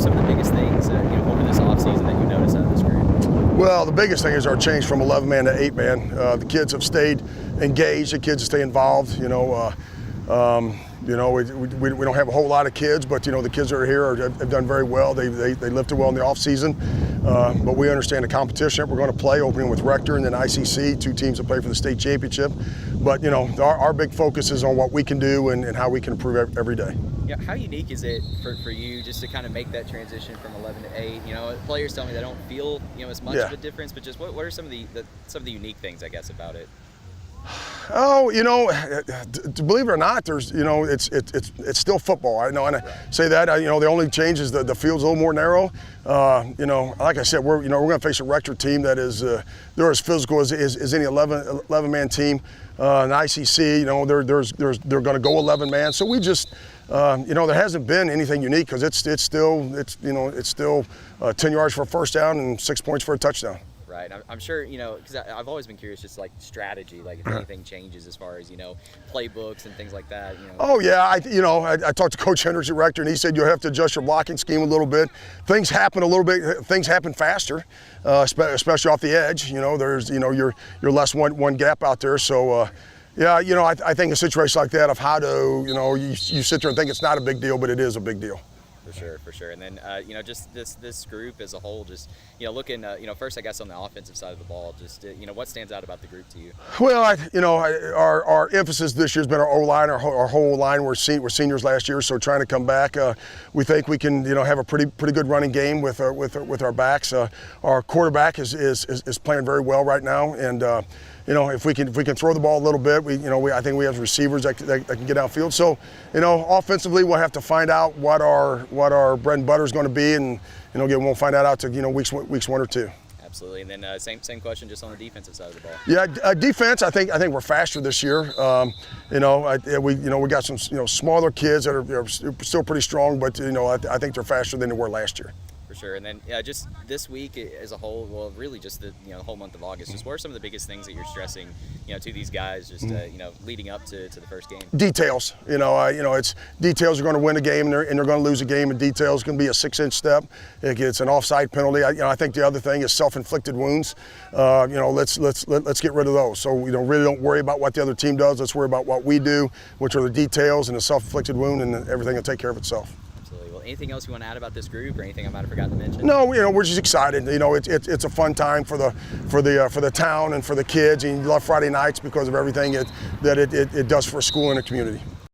some of the biggest things over this offseason that you noticed out of this group? Well, the biggest thing is our change from 11-man to 8-man. The kids have stayed engaged. The kids stay involved. We don't have a whole lot of kids, but the kids that are here have done very well. They lifted well in the off season, but we understand the competition that we're going to play, opening with Rector and then ICC, two teams that play for the state championship. But our big focus is on what we can do and how we can improve every day. Yeah, how unique is it for you just to kind of make that transition from 11 to 8? Players tell me they don't feel as much of a difference, but just what are some of the unique things, I guess, about it? Oh, believe it or not, there's, it's still football. I know, and I say that. The only change is the field's a little more narrow. Like I said, we're going to face a Rector team that is they're as physical as any 11-man team. An ICC, they're going to go 11-man. So we just, there hasn't been anything unique because it's still 10 yards for a first down and 6 points for a touchdown. Right. I'm sure, because I've always been curious, just like strategy, like if anything changes as far as, playbooks and things like that. Oh, yeah. I talked to Coach Hendricks at Rector, and he said you'll have to adjust your blocking scheme a little bit. Things happen a little bit. Things happen faster, especially off the edge. There's, you're less one gap out there. So, I think a situation like that of how to, you sit there and think it's not a big deal, but it is a big deal. For sure. And then, just this group as a whole, just, looking, first, I guess, on the offensive side of the ball, just, what stands out about the group to you? Well, our emphasis this year has been our O-line, our whole line. We're seniors last year, so trying to come back. We think we can, have a pretty good running game with our backs. Our quarterback is playing very well right now, and if we can throw the ball a little bit, I think we have receivers that can get downfield. So, offensively, we'll have to find out what our bread and butter is going to be, and again, we'll find that out to weeks 1 or 2. Absolutely, and then same question just on the defensive side of the ball. Yeah, defense. I think we're faster this year. We got some smaller kids that are still pretty strong, but I think they're faster than they were last year. For sure. And then just this week as a whole, well, really just the whole month of August, just what are some of the biggest things that you're stressing to these guys just leading up to the first game? Details. It's details are going to win a game and they're going to lose a game, and details can be a 6-inch step. It's an offside penalty. I think the other thing is self-inflicted wounds. Let's get rid of those. So really don't worry about what the other team does. Let's worry about what we do, which are the details and the self-inflicted wound, and everything will take care of itself. Anything else you want to add about this group, or anything I might have forgotten to mention? No, we're just excited. It's a fun time for the town and for the kids, and you love Friday nights because of everything that it does for a school and a community.